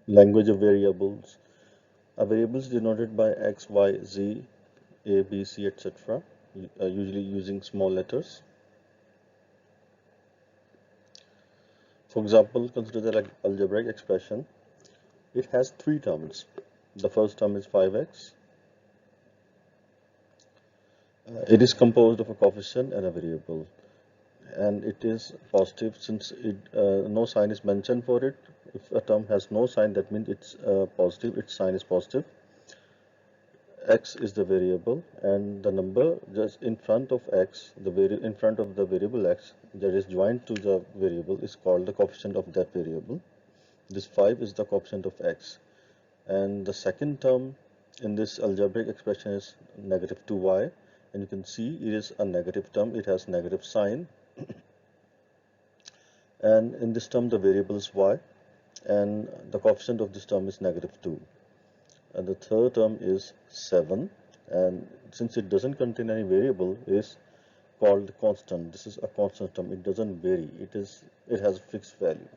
Language of variables. A variable is denoted by x, y, z, a, b, c, etc. Usually using small letters. For example, consider the algebraic expression. It has three terms. The first term is 5x. It is composed of a coefficient and a variable, and it is positive since no sign is mentioned for it. If a term has no sign, that means it's positive. Its sign is positive. X is the variable, and the number just in front of x, in front of the variable x that is joined to the variable is called the coefficient of that variable. This 5 is the coefficient of x, and the second term in this algebraic expression is negative 2y, and you can see it is a negative term. It has negative sign, and in this term the variable is y, and the coefficient of this term is negative 2. And the third term is 7, and since it doesn't contain any variable, is called constant. This is a constant term. It doesn't vary. It has a fixed value.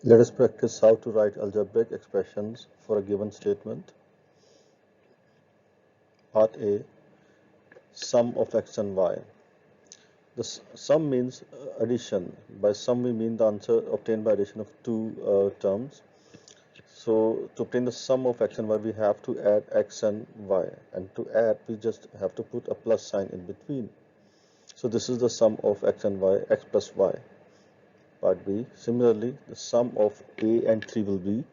Let us practice how to write algebraic expressions for a given statement. Part A, sum of x and y. The sum means addition. By sum we mean the answer obtained by addition of two terms. So to obtain the sum of x and y, we have to add x and y, and to add we just have to put a plus sign in between. So this is the sum of x and y, x plus y. Part B, similarly the sum of a and 3 will be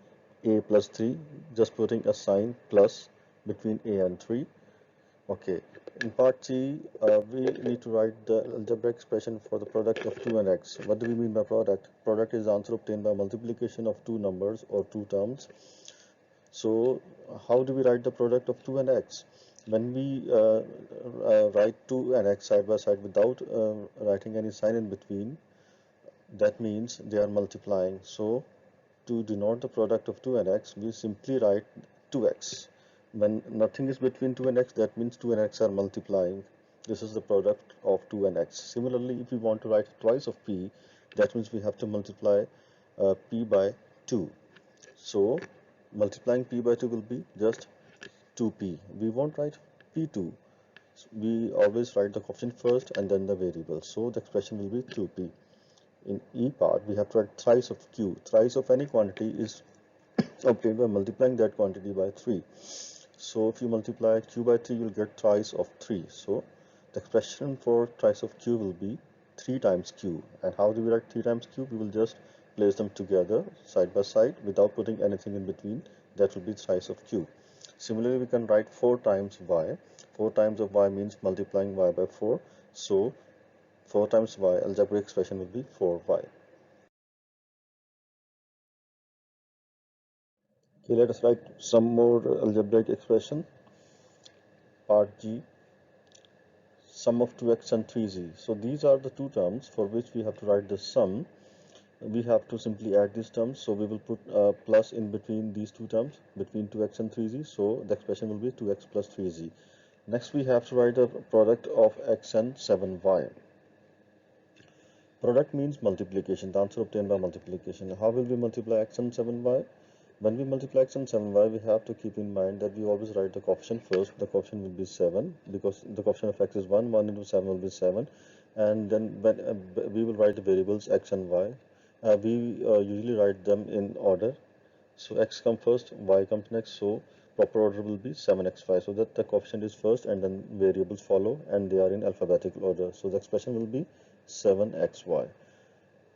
a plus 3, just putting a sign plus between a and 3. Okay, in part C, we need to write the algebraic expression for the product of 2 and x. What do we mean by product? Product is the answer obtained by multiplication of two numbers or two terms. So how do we write the product of 2 and x? When we write 2 and x side by side without writing any sign in between, that means they are multiplying. So to denote the product of 2 and x, we simply write 2x. When nothing is between 2 and x, that means 2 and x are multiplying. This is the product of 2 and x. Similarly, if we want to write twice of p, that means we have to multiply p by 2. So multiplying p by 2 will be just 2p. We won't write p2. We always write the coefficient first and then the variable. So the expression will be 2p. In E part, we have to write thrice of q. Thrice of any quantity is obtained by multiplying that quantity by 3. So if you multiply q by 3, you will get thrice of 3. So the expression for thrice of q will be 3 times q. And how do we write 3 times q? We will just place them together side by side without putting anything in between. That will be thrice of q. Similarly, we can write 4 times y. 4 times of y means multiplying y by 4. So 4 times y, algebraic expression will be 4y. Okay, let us write some more algebraic expression. Part G, sum of 2x and 3z. So these are the two terms for which we have to write the sum. We have to simply add these terms. So we will put a plus in between these two terms, between 2x and 3z. So the expression will be 2x plus 3z. Next, we have to write the product of x and 7y. Product means multiplication, the answer obtained by multiplication. How will we multiply x and 7y? When we multiply x and 7y, we have to keep in mind that we always write the coefficient first. The coefficient will be 7 because the coefficient of x is 1. 1 into 7 will be 7. And then when we will write the variables x and y. We usually write them in order. So x comes first, y comes next. So proper order will be 7x5. So that the coefficient is first and then variables follow and they are in alphabetical order. So the expression will be 7xy.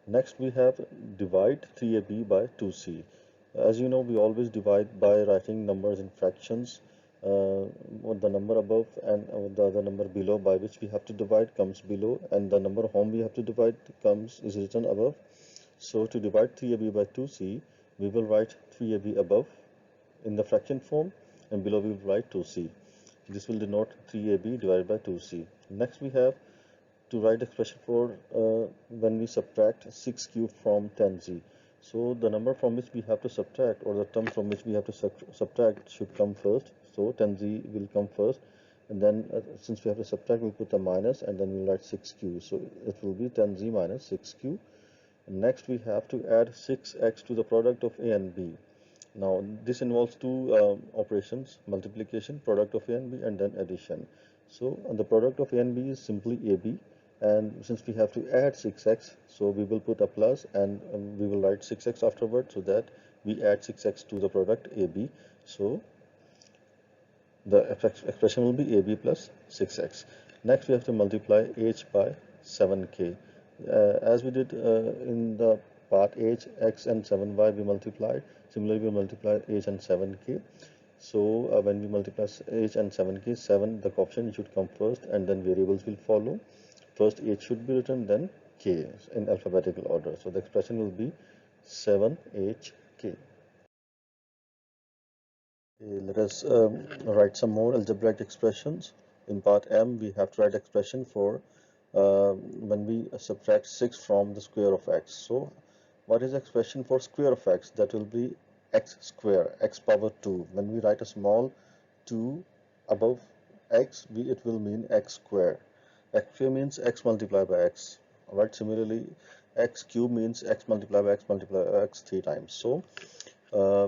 Next we have divide 3ab by 2c. As you know, we always divide by writing numbers in fractions. The number above and the other number below by which we have to divide comes below, and the number whom we have to divide is written above. So to divide 3ab by 2c, we will write 3ab above in the fraction form, and below we will write 2c. This will denote 3ab divided by 2c. Next we have to write expression for when we subtract 6 cube from 10z. So the number from which we have to subtract, or the term from which we have to subtract, should come first. So 10z will come first, and then since we have to subtract, we'll put a minus, and then we'll write 6q. So it will be 10z minus 6q. Next, we have to add 6x to the product of a and b. Now, this involves two operations: multiplication, product of a and b, and then addition. So, the product of a and b is simply ab, and since we have to add 6x, so we will put a plus, and we will write 6x afterward, so that we add 6x to the product ab. So, the expression will be ab plus 6x. Next, we have to multiply h by 7k. As we did in the part h, x and 7y we multiplied. Similarly, we multiply h and 7k. So when we multiply h and 7k, 7 the coefficient should come first, and then variables will follow. First h should be written, then k in alphabetical order. So the expression will be 7hk. Okay, let us write some more algebraic expressions. In part M, we have to write expression for when we subtract 6 from the square of x. So, what is the expression for square of x? That will be x square, x power 2. When we write a small 2 above x, it will mean x square. X square means x multiplied by x. Alright, similarly, x cube means x multiplied by x 3 times. So,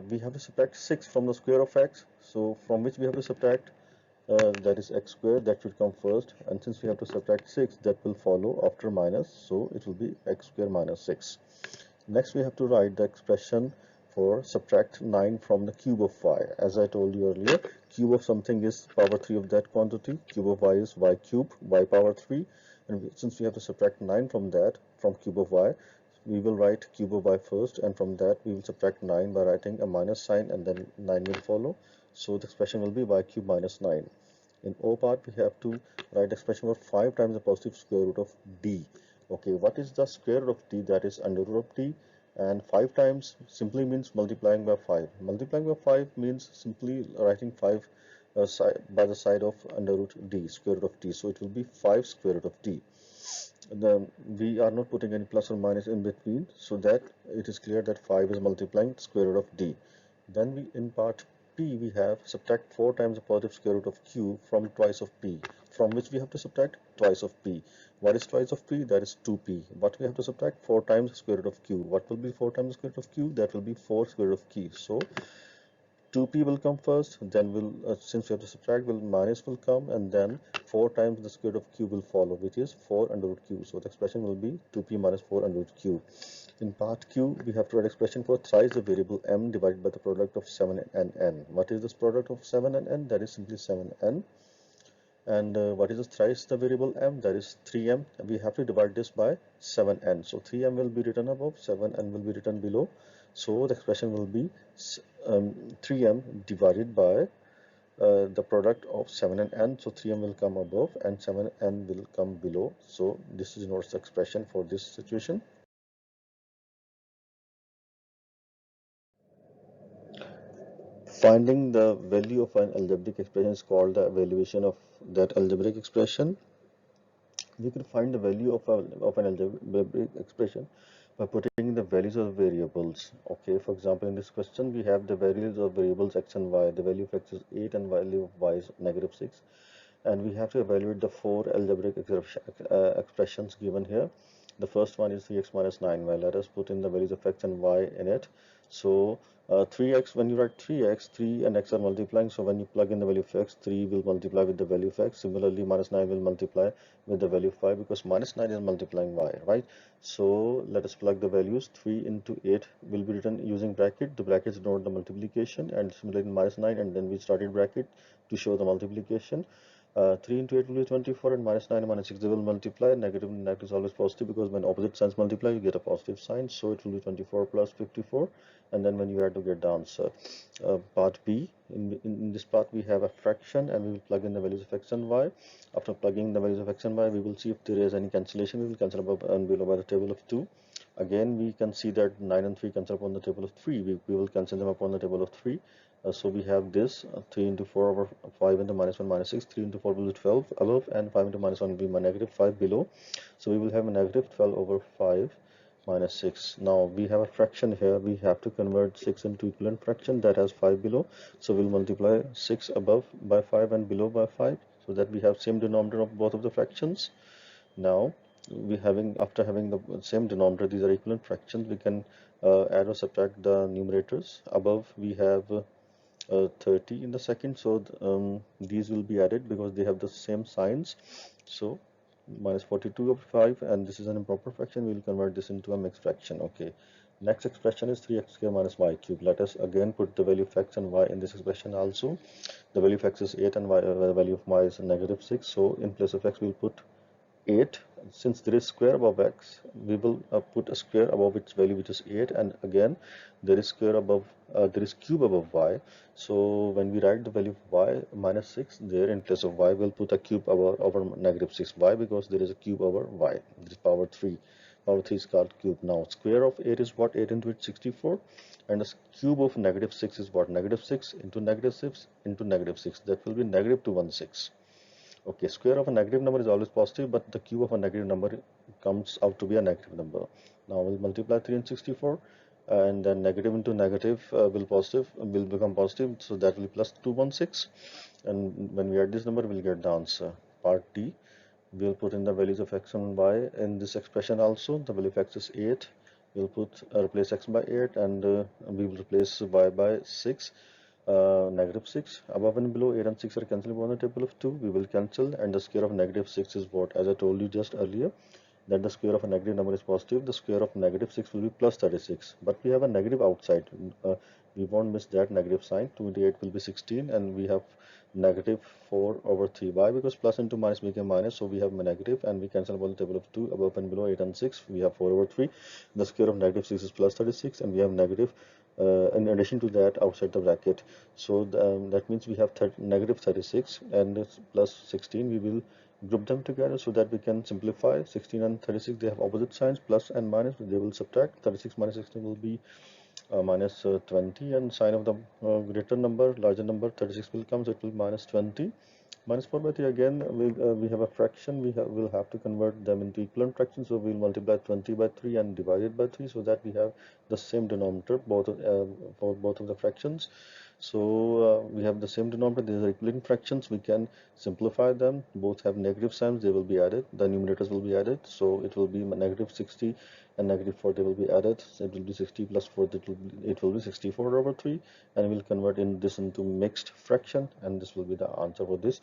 we have to subtract 6 from the square of x, so from which we have to subtract that is x squared, that should come first, and since we have to subtract 6, that will follow after minus, so it will be x squared minus 6. Next, we have to write the expression for subtract 9 from the cube of y. As I told you earlier, cube of something is power 3 of that quantity, cube of y is y cube, y power 3, and since we have to subtract 9 from that, from cube of y, we will write cube of y first, and from that we will subtract 9 by writing a minus sign, and then 9 will follow. So the expression will be y cube minus 9. In O part, we have to write expression for 5 times the positive square root of d. Okay, what is the square root of d? That is under root of d, and 5 times simply means multiplying by 5. Multiplying by 5 means simply writing 5 by the side of under root d, square root of d. So it will be 5 square root of d. We are not putting any plus or minus in between, so that it is clear that 5 is multiplying square root of d. Then we, in part p, we have subtract 4 times the positive square root of q from twice of p, from which we have to subtract twice of p. What is twice of p? That is 2p. What we have to subtract? 4 times the square root of q. What will be 4 times the square root of q? That will be 4 square root of q. So 2p will come first, then since we have to subtract, minus will come, and then 4 times the square root of q will follow, which is 4 under root q. So the expression will be 2p minus 4 under root q. In part q, we have to write expression for thrice the variable m divided by the product of 7 and n. What is this product of 7 and n? That is simply 7n. And what is the thrice the variable m? That is 3m. We have to divide this by 7n. So 3m will be written above, 7n will be written below. So the expression will be 3m divided by the product of 7 and n. So 3m will come above and 7n will come below. So this is not the expression for this situation. Finding the value of an algebraic expression is called the evaluation of that algebraic expression. We can find the value of an algebraic expression by putting the values of variables. Okay, for example, in this question, we have the values of variables x and y. The value of x is 8 and value of y is -6. And we have to evaluate the 4 algebraic expressions given here. The first one is 3x minus 9. Well, let us put in the values of x and y in it. So 3x, when you write 3x, 3 and x are multiplying. So when you plug in the value of x, 3 will multiply with the value of x. Similarly, minus 9 will multiply with the value of y, because minus 9 is multiplying y, right? So let us plug the values. 3 into 8 will be written using bracket. The brackets denote the multiplication, and similarly minus 9, and then we started bracket to show the multiplication. 3 into 8 will be 24, and minus 9 and minus 6 they will multiply. Negative and negative is always positive, because when opposite signs multiply you get a positive sign. So it will be 24 plus 54, and then when you add to get the answer. Part B, in this part we have a fraction, and we will plug in the values of x and y. After plugging the values of x and y, we will see if there is any cancellation. We will cancel above and below by the table of 2. Again, we can see that 9 and 3 cancel upon the table of 3. We will cancel them upon the table of 3. So we have this 3 into 4 over 5 into minus 1 minus 6. 3 into 4 will be 12 above, and 5 into minus 1 will be negative 5 below. So we will have a negative 12 over 5 minus 6. Now we have a fraction here. We have to convert 6 into equivalent fraction that has 5 below. So we'll multiply 6 above by 5 and below by 5. so that we have same denominator of both of the fractions. Now, after having the same denominator, these are equivalent fractions, we can add or subtract the numerators. Above we have 30 in the second, so these will be added because they have the same signs. So minus 42 over 5, and this is an improper fraction. We will convert this into a mixed fraction. Okay, next expression is 3x square minus y cube. Let us again put the value of x and y in this expression also. The value of x is 8 and the value of y is negative 6. So in place of x we'll put 8. Since there is square above x, we will put a square above its value, which is 8, and again there is square above, there is cube above y. So when we write the value of y minus 6, there in place of y we'll put a cube over negative 6. Why? Because there is a cube over y. There is power 3. Power 3 is called cube. Now square of 8 is what? 8 into 8, 64, and the cube of negative 6 is what? Negative 6 into negative 6 into negative 6. That will be negative 216. Okay, square of a negative number is always positive, but the cube of a negative number comes out to be a negative number. Now we'll multiply 3 and 64, and then negative into negative will become positive, so that will be plus 216. And when we add this number, we'll get the answer. Part D, we'll put in the values of x and y in this expression also. The value of x is 8. We'll replace x by 8, and we will replace y by 6. Negative 6. Above and below, 8 and 6 are cancelling on the table of 2. We will cancel, and the square of negative 6 is what? As I told you just earlier, that the square of a negative number is positive. The square of negative 6 will be plus 36. But we have a negative outside. We won't miss that negative sign. 2 into 8 will be 16, and we have negative 4 over 3. Why? Because plus into minus became minus, so we have a negative, and we cancel about the table of 2. Above and below, 8 and 6, we have 4 over 3. The square of negative 6 is plus 36, and we have negative in addition to that outside the bracket. So that means we have negative 36 and plus 16. We will group them together so that we can simplify. 16 and 36, they have opposite signs, plus and minus, they will subtract. 36 minus 16 will be minus 20, and sign of the greater number, larger number, 36 will come, so it will be minus 20. Minus 4 by 3, again we have a fraction. We'll have to convert them into equivalent fractions, so we'll multiply 20 by 3 and divide it by 3, so that we have the same denominator for both of the fractions. So we have the same denominator. These are equivalent fractions. We can simplify them. Both have negative signs. They will be added. The numerators will be added. So it will be negative 60 and negative 40 will be added. So it will be 60 plus 4. It will be 64 over 3. And we'll convert this into mixed fraction. And this will be the answer for this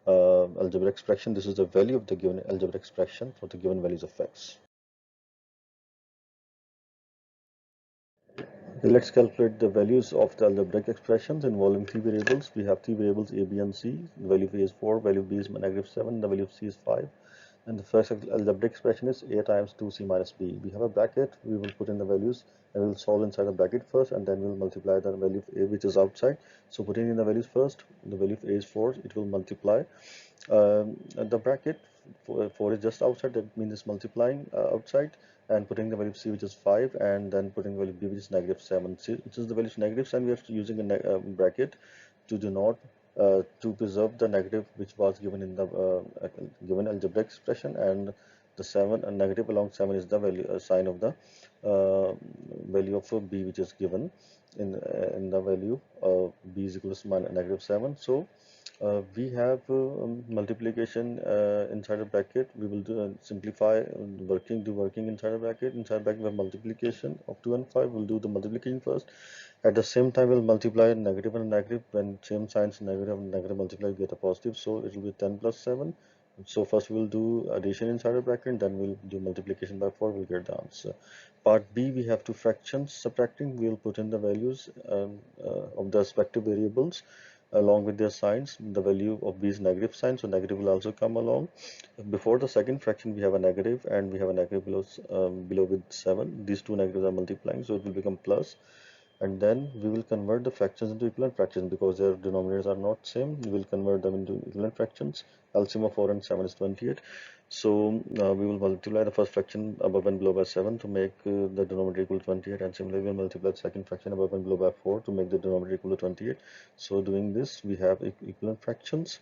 algebraic expression. This is the value of the given algebraic expression for the given values of x. Let's calculate the values of the algebraic expressions involving three variables. We have three variables a, b, and c. The value of a is 4, value of b is negative 7, the value of c is 5. And the first algebraic expression is a times 2c minus b. We have a bracket. We will put in the values and we'll solve inside the bracket first, and then we'll multiply the value of a, which is outside. So putting in the values first, the value of a is 4. It will multiply the bracket. 4 is just outside, that means it's multiplying outside, and putting the value of c, which is 5, and then putting the value of b, which is negative 7. Since the value is negative 7, we are using a bracket to denote to preserve the negative which was given in the given algebraic expression, and the 7 and negative along 7 is the value sign of the value of b, which is given in the value of b is equal to negative 7. So we have multiplication inside a bracket. We will simplify do working inside a bracket. Inside bracket we have multiplication of 2 and 5. We'll do the multiplication first. At the same time we'll multiply negative and negative. When same signs, negative and negative multiply, we get a positive, so it will be 10 plus 7. So first we'll do addition inside a bracket, then we'll do multiplication by 4. We'll get the answer. Part B, we have two fractions subtracting. We'll put in the values of the respective variables along with their signs. The value of b is negative sign, so negative will also come along. Before the second fraction we have a negative, and we have a negative below with 7. These two negatives are multiplying, so it will become plus. And then we will convert the fractions into equivalent fractions because their denominators are not same. We will convert them into equivalent fractions. LCM of 4 and 7 is 28. So we will multiply the first fraction above and below by 7 to make the denominator equal to 28, and similarly we will multiply the second fraction above and below by 4 to make the denominator equal to 28. So doing this, we have equivalent fractions,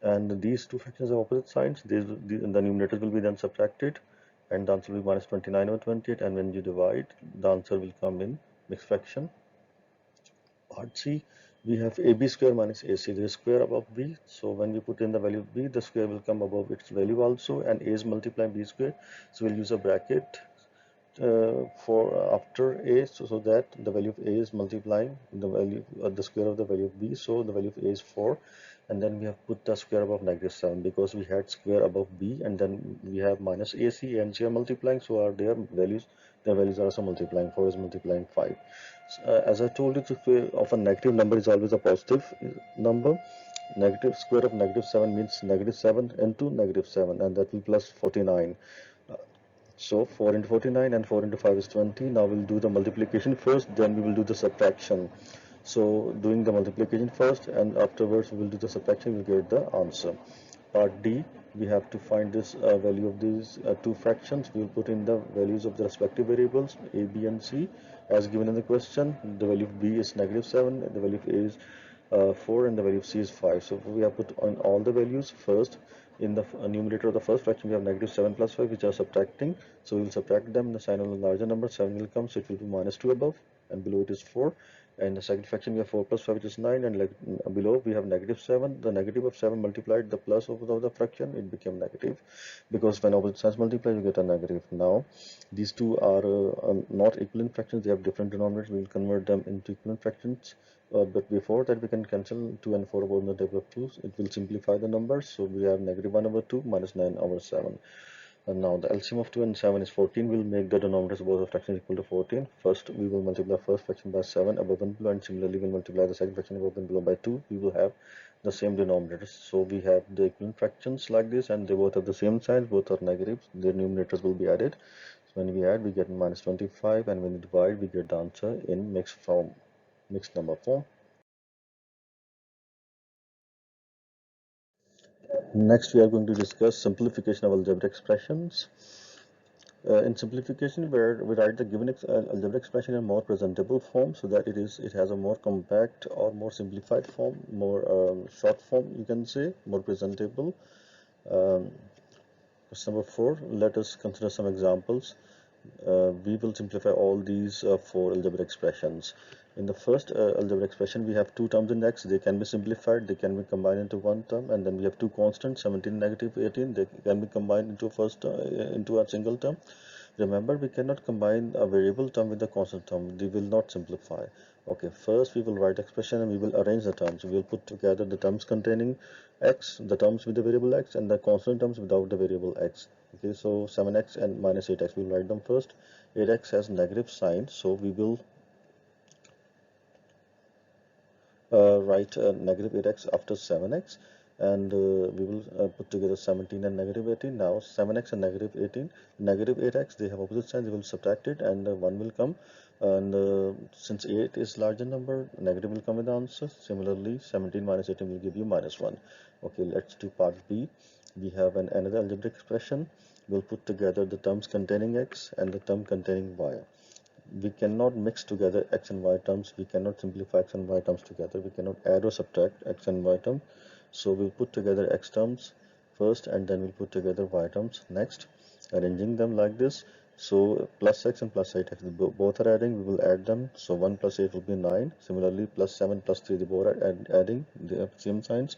and these two fractions have opposite signs. The numerators will be then subtracted, and the answer will be minus 29 over 28, and when you divide, the answer will come in mixed fraction. Part C, We have AB square minus AC. There is square above B. So when we put in the value of B, the square will come above its value also, and A is multiplying B square. So we'll use a bracket for after A, so that the value of A is multiplying the value the square of the value of B. So the value of A is 4, and then we have put the square above -7 because we had square above B, and then we have minus AC and C are multiplying, so are their values are also multiplying. 4 is multiplying 5. As I told you, the square of a negative number is always a positive number. Negative square of -7 means -7 into -7, and that will plus 49. So 4 into 49 and 4 into 5 is 20. Now we'll do the multiplication first, then we will do the subtraction. So doing the multiplication first, and afterwards we will do the subtraction, we'll get the answer. Part D, we have to find this value of these two fractions. We will put in the values of the respective variables A, B and C as given in the question. The value of B is -7, the value of A is 4, and the value of C is 5. So we have put on all the values first. In the numerator of the first fraction, we have -7 plus 5, which are subtracting. So we will subtract them. The sign of the larger number, 7 will come, so it will be -2 above, and below it is 4. And the second fraction, we have 4 plus 5, which is 9, and like below we have -7. The negative of 7 multiplied the plus of the fraction, it became negative, because when opposite signs multiply, you get a negative. Now these two are not equivalent fractions, they have different denominators. We will convert them into equivalent fractions. But before that, we can cancel 2 and 4 over the table of 2. It will simplify the numbers. So we have -1 over 2 minus 9 over 7. And now the LCM of 2 and 7 is 14. We'll make the denominators of both the fractions equal to 14. First, we will multiply first fraction by 7 above and below, and similarly we'll multiply the second fraction above and below by 2. We will have the same denominators. So we have the equivalent fractions like this, and they both have the same signs, both are negatives. Their numerators will be added. So when we add, we get -25, and when we divide, we get the answer in mixed number form. Next, we are going to discuss simplification of algebraic expressions. In simplification, we write the given algebraic expression in a more presentable form, so that it has a more compact or more simplified form, more short form, you can say, more presentable. Um, Question number 4. Let us consider some examples. We will simplify all these 4 algebraic expressions. In the first algebraic expression, we have two terms in x. They can be simplified, they can be combined into one term, and then we have two constants, 17 negative 18. They can be combined into a single term. Remember, we cannot combine a variable term with a constant term. They will not simplify. Okay, first we will write expression and we will arrange the terms. We will put together the terms containing x, the terms with the variable x, and the constant terms without the variable x. Okay, so 7x and -8x, we will write them first. 8x has negative sign, so we will write negative 8x after 7x, and we will put together 17 and -18. Now 7x and -18, negative 8x, they have opposite signs. We will subtract it, and 1 will come, and since 8 is larger number, negative will come with the answer. Similarly, 17 minus 18 will give you -1. Okay, let's do part B. We have another algebraic expression. We'll put together the terms containing x and the term containing y. We cannot mix together x and y terms. We cannot simplify x and y terms together. We cannot add or subtract x and y terms. So we'll put together x terms first, and then we'll put together y terms next, arranging them like this. So plus x and plus 8x, both are adding. We will add them. So 1 plus 8 will be 9. Similarly, plus 7 plus 3, they both are adding. They have same signs.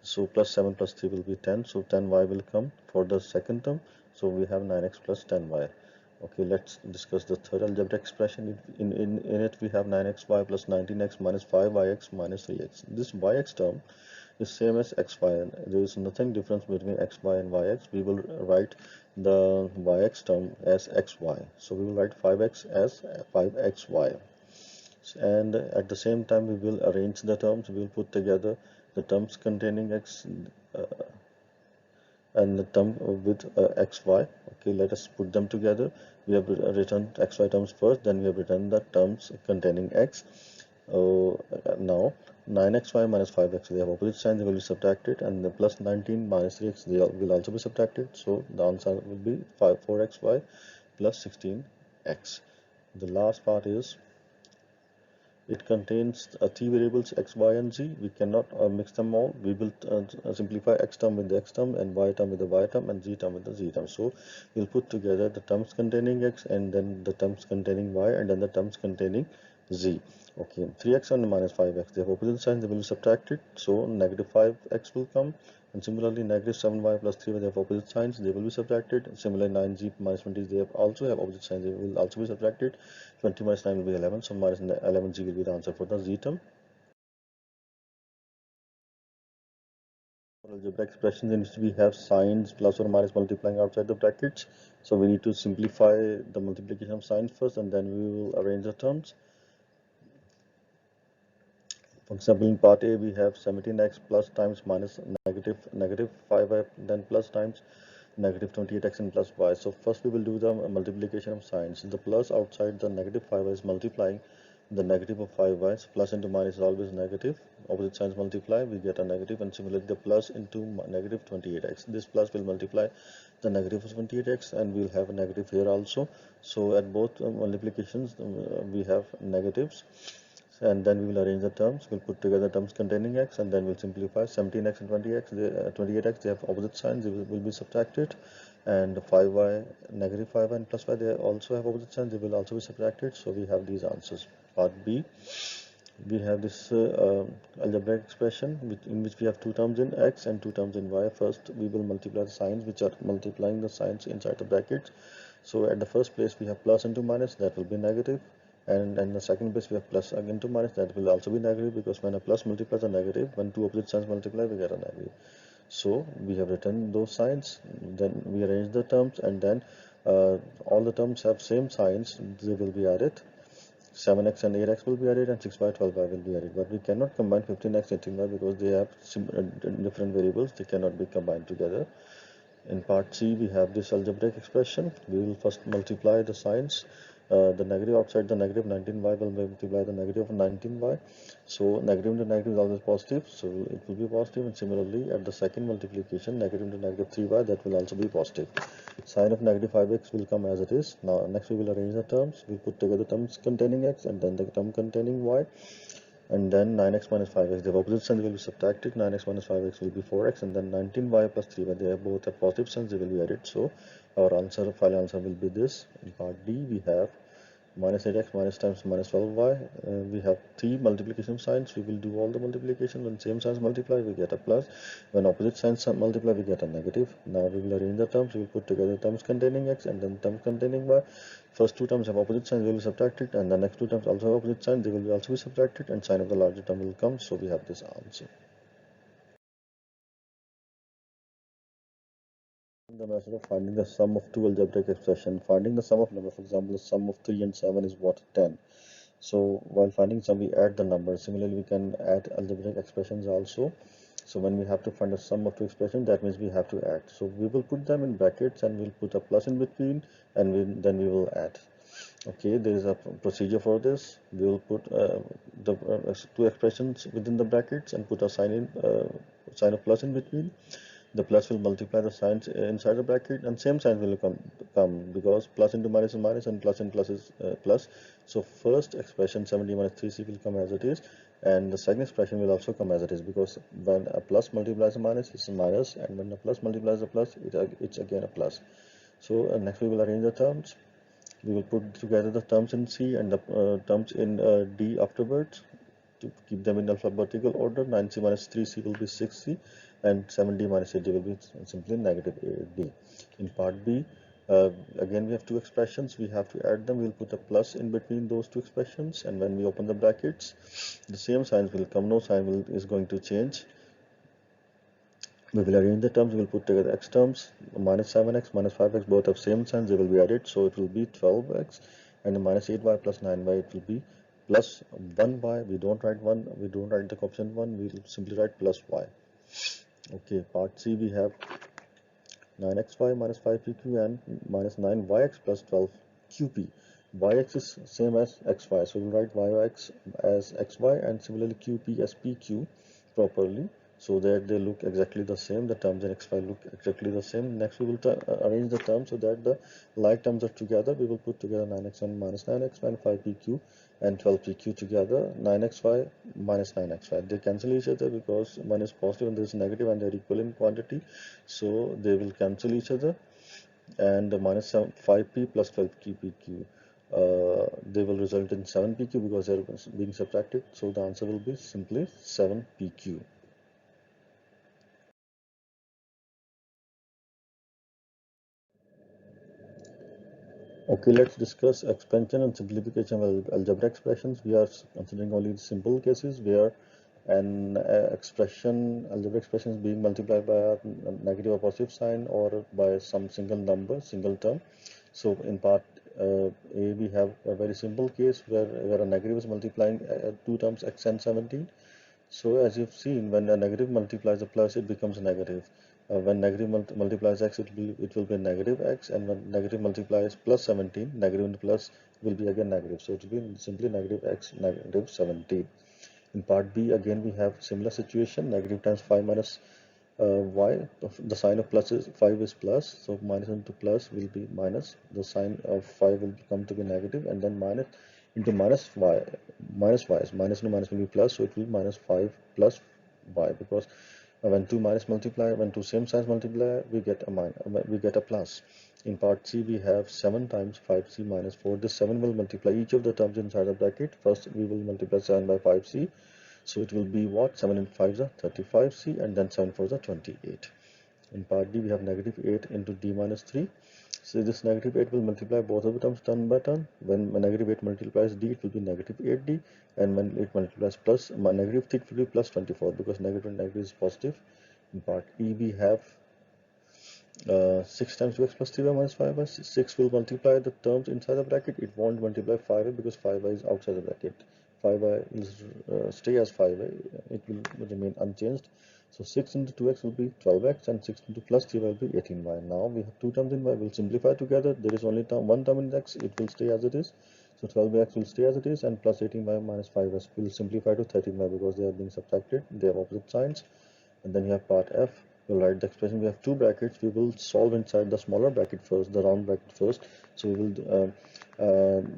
So plus 7 plus 3 will be 10. So 10y will come for the second term. So we have 9x plus 10y. Okay, let's discuss the third algebraic expression. In it, we have 9xy plus 19x minus 5yx minus 3x. This yx term is same as xy. There is nothing difference between xy and yx. We will write the yx term as xy. So we will write 5x as 5xy. And at the same time, we will arrange the terms. We will put together the terms containing x uh, and the term with xy. Okay, let us put them together. We have written xy terms first, then we have written the terms containing x. Now 9xy minus 5x, they have opposite signs, they will be subtracted, and the plus 19 minus 3x, they will also be subtracted. So the answer will be 4xy plus 16x. The last part is, it contains three variables x, y, and z. We cannot mix them all. We will simplify x term with the x term, and y term with the y term, and z term with the z term. So we'll put together the terms containing x, and then the terms containing y, and then the terms containing z. Okay, 3x and minus 5x, they have opposite signs, they will be subtracted, so negative 5x will come. And similarly, negative 7y plus 3y, they have opposite signs, they will be subtracted. Similarly, 9z minus 20, they also have opposite signs, they will also be subtracted. 20 minus 9 will be 11, so minus 11z will be the answer for the z term. For algebraic expressions in which we have signs plus or minus multiplying outside the brackets, so we need to simplify the multiplication of signs first, and then we will arrange the terms. For example, in part A, we have 17x plus times minus negative 5y, then plus times negative 28x and plus y. So first we will do the multiplication of signs. The plus outside the negative 5y is multiplying the negative of 5y. So plus into minus is always negative. Opposite signs multiply, we get a negative, and similarly the plus into negative 28x. This plus will multiply the negative of 28x, and we'll have a negative here also. So at both multiplications, we have negatives. And then we will arrange the terms. We'll put together terms containing x, and then we'll simplify. 17x and 28x, they have opposite signs, they will be subtracted. And 5y, negative 5y and plus y, they also have opposite signs, they will also be subtracted. So we have these answers. Part B, we have this algebraic expression in which we have two terms in x and two terms in y. First, we will multiply the signs, which are multiplying the signs inside the brackets. So at the first place, we have plus into minus, that will be negative. And in the second place, we have plus into minus, that will also be negative, because when a plus multiplies a negative, when two opposite signs multiply, we get a negative. So we have written those signs, then we arrange the terms, and then all the terms have same signs, they will be added. 7x and 8x will be added, and 6y, 12y will be added. But we cannot combine 15x and 18y because they have different variables, they cannot be combined together. In part C, we have this algebraic expression. We will first multiply the signs. The negative outside the negative 19y will multiply the negative of 19y. So negative into negative is always positive, so it will be positive. And similarly, at the second multiplication, negative into negative 3y, that will also be positive. Sign of negative 5x will come as it is. Now next we will arrange the terms. We put together terms containing x and then the term containing y. And then 9x minus 5x, the opposite signs will be subtracted. 9x minus 5x will be 4x, and then 19y plus 3y, they have both have positive signs, they will be added. So our answer, final answer will be this. In part D, we have minus 8x minus times minus 12y. We have three multiplication signs. We will do all the multiplication. When same signs multiply, we get a plus. When opposite signs multiply, we get a negative. Now we will arrange the terms. We will put together terms containing x and then terms containing y. First two terms have opposite signs, they will be subtracted, and the next two terms also have opposite signs, they will also be subtracted, and sign of the larger term will come. So we have this answer. The method of finding the sum of two algebraic expressions. Finding the sum of number, for example, the sum of 3 and 7 is what? 10. So while finding sum, we add the numbers. Similarly, we can add algebraic expressions also. So when we have to find the sum of two expressions, that means we have to add. So we will put them in brackets, and we'll put a plus in between, and then we will add. Okay, there is a procedure for this. We will put the two expressions within the brackets and put a sign of plus in between. The plus will multiply the signs inside the bracket, and same sign will come because plus into minus is minus and plus and plus is plus. So first expression 70 minus 3c will come as it is, and the second expression will also come as it is, because when a plus multiplies a minus, it's a minus, and when a plus multiplies a plus, it's again a plus. So next we will arrange the terms. We will put together the terms in C and the terms in D afterwards to keep them in alphabetical order. 9c minus 3c will be 6c, and 7d minus 8d will be simply negative 8d. In part B, again we have two expressions. We have to add them. We'll put a plus in between those two expressions, and when we open the brackets, the same signs will come. No sign is going to change. We will arrange the terms. We will put together x terms. Minus 7x minus 5x both have same signs, they will be added, so it will be 12x, and minus 8y plus 9y, it will be plus 1y. We don't write 1, we don't write the coefficient 1, we will simply write plus y. Okay, part C, we have 9xy minus 5pq and minus 9yx plus 12qp. Yx is same as xy, so we write yx as xy, and similarly qp as pq properly, so that they look exactly the same. The terms in xy look exactly the same. Next we will arrange the terms so that the like terms are together. We will put together 9x and minus 9xy and 5pq and 12pq together. 9xy minus 9xy, they cancel each other because one is positive and there is negative, and they are equal in quantity, so they will cancel each other. And minus 5p plus 12pq. they will result in 7pq because they are being subtracted. So the answer will be simply 7pq. Okay, let's discuss expansion and simplification of algebra expressions. We are considering only the simple cases where an algebra expression is being multiplied by a negative or positive sign or by some single number, single term. So in part A, we have a very simple case where a negative is multiplying two terms x and 17. So as you've seen, when a negative multiplies a plus, it becomes a negative. When negative multiplies x, it will be negative x, and when negative multiplies plus 17, negative into plus will be again negative. So it will be simply negative x, negative 17. In part B, again we have similar situation, negative times 5 minus y. The sign of plus is 5 is plus, so minus into plus will be minus. The sign of 5 will come to be negative, and then minus into minus y. Minus into minus will be plus, so it will be minus 5 plus y, because when two same signs multiply, we get a plus. In part C, we have 7 times 5c minus 4. This 7 will multiply each of the terms inside the bracket. First, we will multiply 7 by 5c. So it will be what? 7 into 5 is 35c, and then 7 4 is 28. In part D, we have negative 8 into d minus 3. So this negative 8 will multiply both of the terms turn by turn. When negative 8 multiplies d, it will be negative 8d, and when it multiplies plus negative 3, it will be plus 24, because negative and negative is positive. In part E, we have 6 times 2x plus 3y minus 5y. 6 will multiply the terms inside the bracket. It won't multiply 5y because 5y is outside the bracket. 5y will stay as 5y. It will remain unchanged. So 6 into 2x will be 12x, and 6 into plus 3y will be 18y. Now we have two terms in y. We'll simplify together. There is only one term in x. It will stay as it is. So 12x will stay as it is, and plus 18y minus 5x will simplify to 13y because they are being subtracted. They have opposite signs. And then you have part F. We'll write the expression. We have two brackets. We will solve inside the smaller bracket first, the round bracket first. So we will,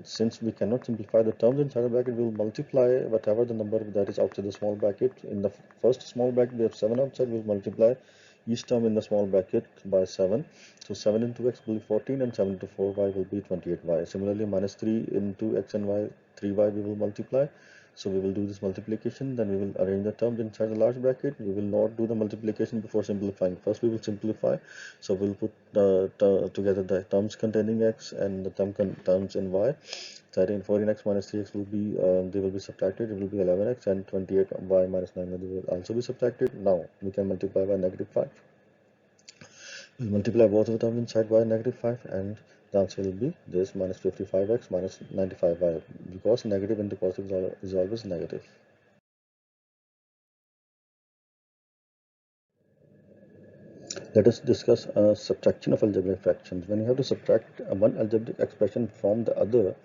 since we cannot simplify the terms inside the bracket, we will multiply whatever the number that is outside the small bracket. In the first small bracket, we have 7 outside. We will multiply each term in the small bracket by 7. So 7 into x will be 14, and 7 into 4y will be 28y. Similarly, minus 3 into x and y, 3y we will multiply. So we will do this multiplication, then we will arrange the terms inside the large bracket. We will not do the multiplication before simplifying. First we will simplify. So we'll put together the terms containing x and the terms in y. 13, 14x minus 3x will be, they will be subtracted. It will be 11x, and 28y minus 9 will also be subtracted. Now we can multiply by negative 5. We'll multiply both of the terms inside by negative 5, and the answer will be this, minus 55x minus 95y, because negative into positive is always negative. Let us discuss subtraction of algebraic fractions. When you have to subtract one algebraic expression from the other,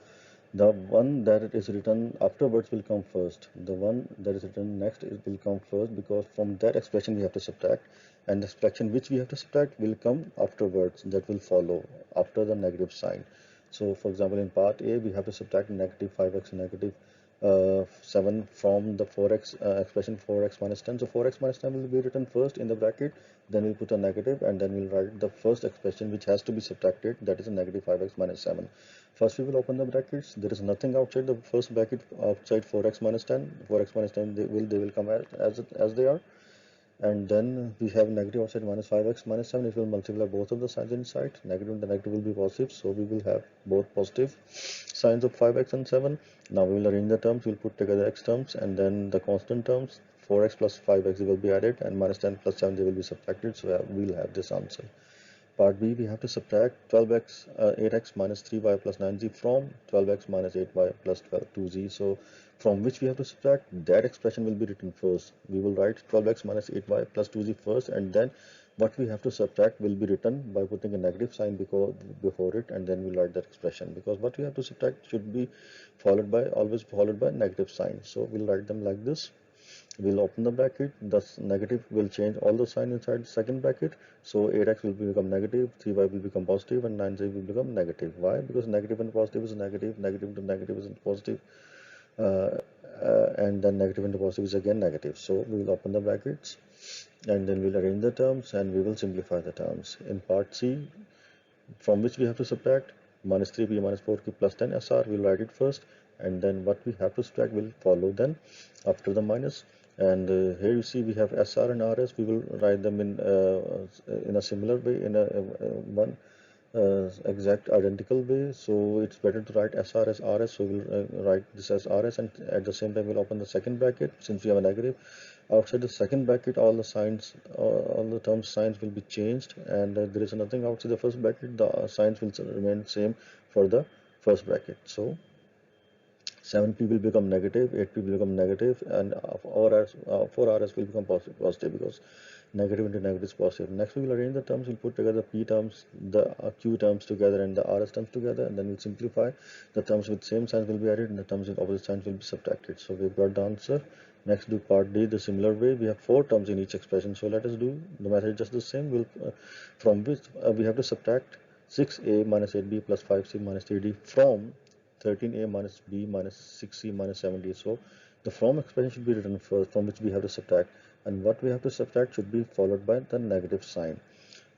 the one that is written afterwards will come first. The one that is written next will come first, because from that expression we have to subtract, and the expression which we have to subtract will come afterwards, that will follow after the negative sign. So for example, in part A, we have to subtract negative 5x and negative 7 from the 4x expression 4x minus 10. So 4x minus 10 will be written first in the bracket, then we'll put a negative, and then we'll write the first expression which has to be subtracted, that is a negative 5x minus 7. First we will open the brackets. There is nothing outside the first bracket outside 4x minus 10. 4x minus 10 they will come as they are. And then we have negative outside minus 5x minus 7. It will multiply both of the signs inside. Negative and the negative will be positive, so we will have both positive signs of 5x and 7. Now we will arrange the terms. We'll put together x terms, and then the constant terms, 4x plus 5x, will be added, and minus 10 plus 7 they will be subtracted. So we'll have this answer. Part B, we have to subtract 8x minus 3y plus 9z from 12x minus 8y plus 2z. So from which we have to subtract, that expression will be written first. We will write 12x minus 8y plus 2z first, and then what we have to subtract will be written by putting a negative sign before it, and then we'll write that expression, because what we have to subtract should be always followed by negative sign. So we'll write them like this. We'll open the bracket, thus negative will change all the sign inside the second bracket. So 8x will become negative, 3y will become positive, and 9z will become negative. Why? Because negative and positive is negative, negative into negative is positive, and then negative into positive is again negative. So we will open the brackets, and then we'll arrange the terms, and we will simplify the terms. In part C, from which we have to subtract, minus 3b minus 4q plus 10 SR. We'll write it first, and then what we have to subtract will follow then after the minus. And here you see we have SR and RS. We will write them in a similar way, in a one exact identical way. So it's better to write SR as RS. So we'll write this as RS, and at the same time we'll open the second bracket since we have a negative. Outside the second bracket, all the signs, all the terms signs will be changed, and there is nothing outside the first bracket. The signs will remain same for the first bracket. So 7p will become negative, 8p will become negative, and 4rs will become positive because negative into negative is positive. Next, we will arrange the terms. We'll put together p terms, the q terms together, and the rs terms together, and then we'll simplify. The terms with same signs will be added, and the terms with opposite signs will be subtracted. So we've got the answer. Next, do part D the similar way. We have 4 terms in each expression, so let us do the method just the same. From which we have to subtract 6a minus 8b plus 5c minus 3d from 13a minus b minus 6c minus 7d. So the from expression should be written first, from which we have to subtract, and what we have to subtract should be followed by the negative sign.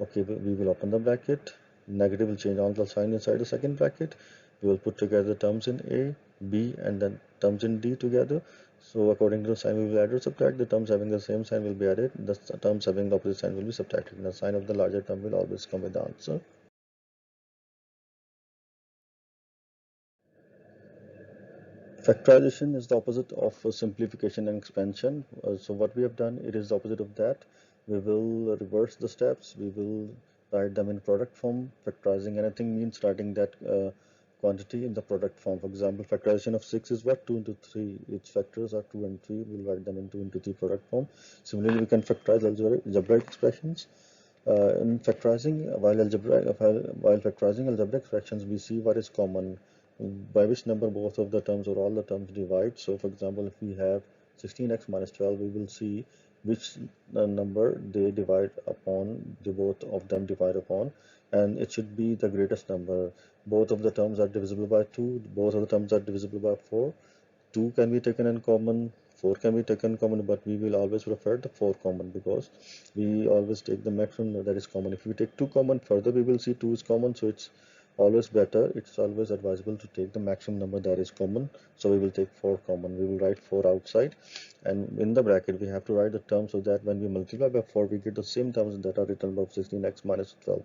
Okay, we will open the bracket. Negative will change all the sign inside the second bracket. We will put together the terms in A, B, and then terms in D together. So according to the sign, we will add or subtract. The terms having the same sign will be added. The terms having the opposite sign will be subtracted. And the sign of the larger term will always come with the answer. Factorization is the opposite of simplification and expansion. So what we have done, it is the opposite of that. We will reverse the steps. We will write them in product form. Factorizing anything means writing that quantity in the product form. For example, factorization of 6 is what? 2 into 3. Its factors are 2 and 3. We'll write them in 2 into 3 product form. Similarly, we can factorize algebraic expressions. In factorizing, while factorizing algebraic fractions, we see what is common, by which number both of the terms or all the terms divide. So, for example, if we have 16x minus 12, we will see which number they divide upon, the both of them divide upon, and it should be the greatest number. Both of the terms are divisible by 2, both of the terms are divisible by 4. 2 can be taken in common, 4 can be taken in common, but we will always prefer the 4 common because we always take the maximum that is common. If we take 2 common, further we will see 2 is common, so it's always better, it's always advisable to take the maximum number that is common. So we will take 4 common. We will write 4 outside, and in the bracket we have to write the term so that when we multiply by 4, we get the same terms that are written above, 16x minus 12.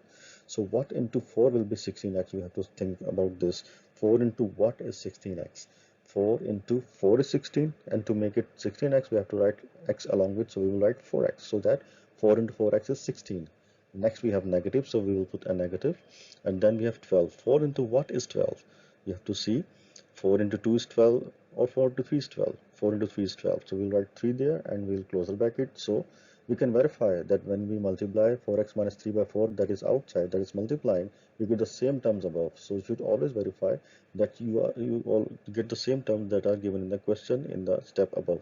So what into 4 will be 16x? We have to think about this. 4 into what is 16x? 4 into 4 is 16, and to make it 16x we have to write x along with, so we will write 4x, so that 4 into 4x is 16. Next we have negative, so we will put a negative, and then we have 12. 4 into what is 12? You have to see 4 into 2 is 12 or 4 into 3 is 12. 4 into 3 is 12, so we'll write 3 there and we'll close the bracket. So we can verify that when we multiply 4x minus 3 by 4, that is outside, that is multiplying, we get the same terms above. So you should always verify that you all get the same terms that are given in the question in the step above.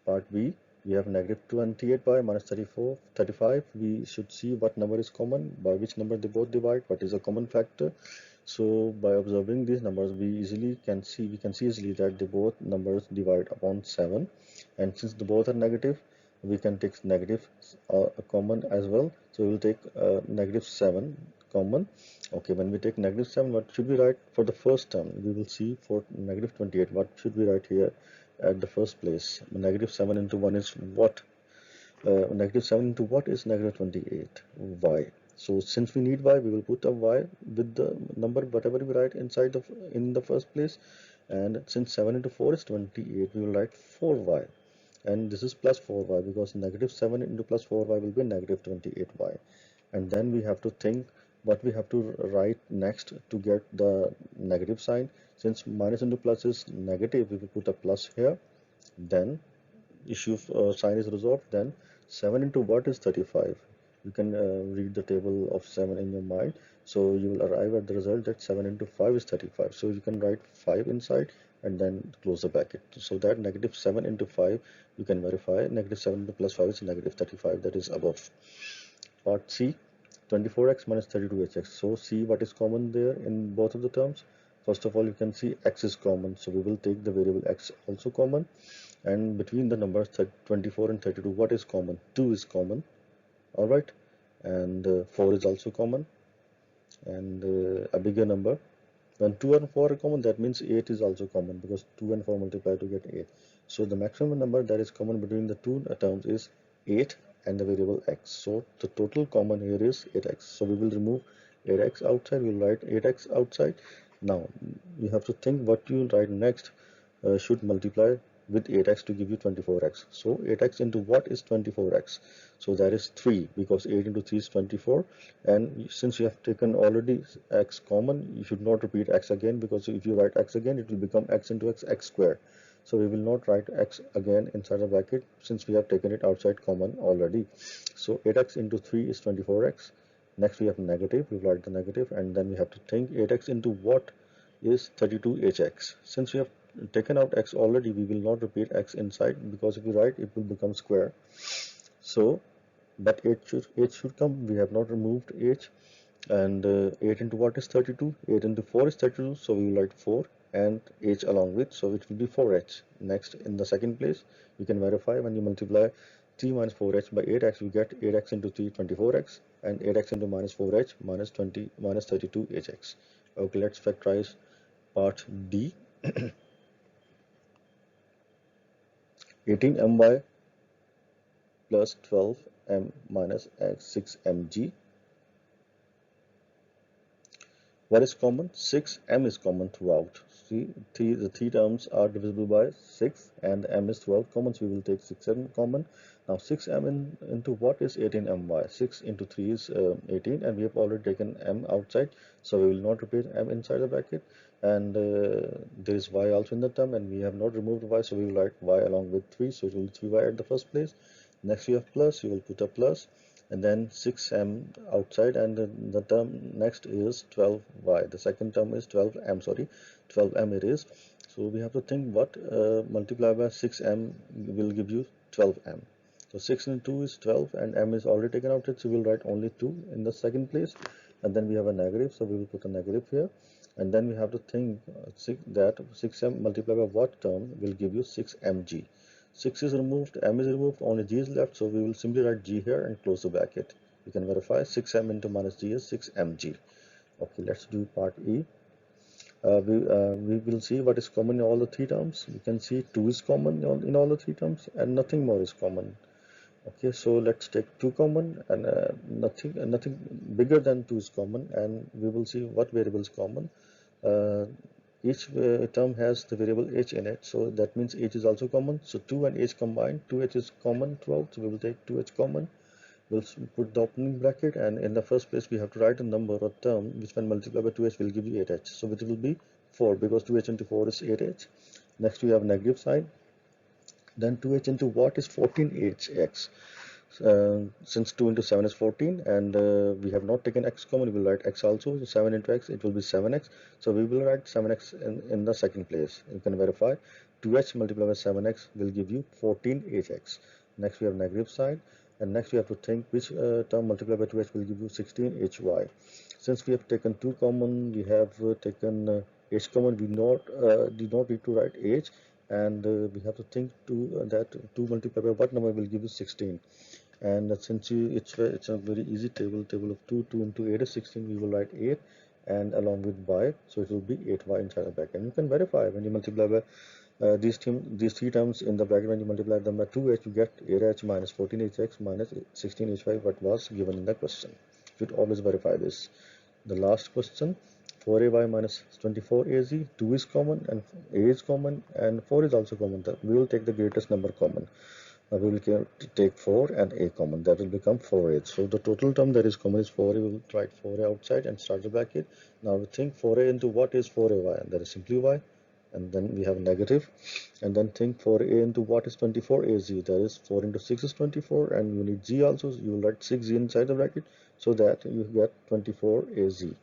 Part B, we have negative 28 by minus 35. We should see what number is common, by which number they both divide, what is a common factor. So by observing these numbers, we can see easily that the both numbers divide upon 7, and since the both are negative, we can take negative common as well. So we will take negative 7 common. Okay, when we take negative 7, what should we write for the first term? We will see for negative 28, what should we write here at the first place? Negative 7 into 1 is what? Negative 7 into what is negative 28? Y. So since we need y, we will put a y with the number whatever we write inside in the first place, and since 7 into 4 is 28, we will write 4y, and this is plus 4y because negative 7 into plus 4y will be negative 28y. And then we have to think what we have to write next to get the negative sign. Since minus into plus is negative, we will put a plus here. Then issue sign is resolved. Then 7 into what is 35? You can read the table of 7 in your mind, so you will arrive at the result that 7 into 5 is 35. So you can write 5 inside and then close the bracket, so that negative 7 into 5 you can verify negative 7 into plus 5 is negative 35, that is above. Part C, 24x minus 32hx. So see what is common there in both of the terms. First of all, you can see x is common, so we will take the variable x also common. And between the numbers 24 and 32, what is common? 2 is common, all right, and 4 is also common. and a bigger number. When 2 and 4 are common, that means 8 is also common, because 2 and 4 multiply to get 8. So the maximum number that is common between the two terms is 8 and the variable x. So the total common here is 8x. So we will remove 8x outside, we will write 8x outside. Now you have to think what you will write next should multiply with 8x to give you 24x. So 8x into what is 24x? So that is 3, because 8 into 3 is 24, and since you have taken already x common, you should not repeat x again, because if you write x again, it will become x into x square. So we will not write x again inside the bracket, since we have taken it outside common already. So 8x into 3 is 24x. Next we have negative, we write the negative, and then we have to think 8x into what is 32hx. Since we have taken out x already, we will not repeat x inside, because if we write, it will become square. So but 8 should come, we have not removed h. And 8 into what is 32? 8 into 4 is 32, so we will write 4 and h along with, so it will be 4h. Next, in the second place, you can verify when you multiply 3 minus 4h by 8x, we get 8x into 3, 24x, and 8x into minus 4h minus 20 minus 32hx. Okay, let's factorize part D. 18my plus 12m minus 6mg. What is common? 6m is common throughout. See, the three terms are divisible by 6, and m is 12 common, so we will take 6m common. Now 6m into what is 18my? 6 into 3 is 18, and we have already taken m outside, so we will not repeat m inside the bracket. And there is y also in the term, and we have not removed y, so we will write y along with 3, so it will be 3y at the first place. Next we have plus, you will put a plus, and then 6m outside, and the term next is 12y. The second term is 12m, sorry, 12m it is. So we have to think what multiply by 6m will give you 12m. So 6 into 2 is 12, and m is already taken out, so we'll write only 2 in the second place. And then we have a negative, so we will put a negative here. And then we have to think that 6m multiplied by what term will give you 6mg. 6 is removed, m is removed, only g is left, so we will simply write g here and close the bracket. You can verify 6m into minus g is 6mg. Okay, let's do part E. We will see what is common in all the three terms. You can see 2 is common in all the three terms, and nothing more is common. Okay, so let's take 2 common, and nothing bigger than 2 is common, and we will see what variable is common. Each term has the variable h in it, so that means h is also common. So 2 and h combined, 2h is common throughout, so we will take 2h common. We'll put the opening bracket, and in the first place we have to write a number or term which when multiplied by 2h will give you 8h. So it will be 4, because 2h into 4 is 8h. Next we have negative sign. Then 2h into what is 14hx. Since 2 into 7 is 14, and we have not taken x common, we will write x also. So 7 into x, it will be 7x. So we will write 7x in the second place. You can verify 2h multiplied by 7x will give you 14hx. Next we have negative sign, and next we have to think which term multiplied by 2h will give you 16hy. Since we have taken 2 common, we have taken h common, we did not need to write h, and we have to think that 2 multiplied by what number will give you 16. And since it's a very easy table of 2 into 8 is 16, we will write 8 and along with y, so it will be 8y inside the bracket. And you can verify when you multiply by these three terms in the bracket, when you multiply them by 2h, you get 8h minus 14hx minus 16hy, what was given in the question. You should always verify this. The last question, 4ay minus 24az, 2 is common and a is common and 4 is also common. We will take the greatest number common. We will take 4 and a common, that will become 4a. So the total term that is common is 4a. We will write 4a outside and start the bracket. Now we think 4a into what is 4ay, and that is simply y. And then we have negative, and then think 4a into what is 24az, that is 4 into 6 is 24, and you need z also, so you will write 6z inside the bracket, so that you get 24az.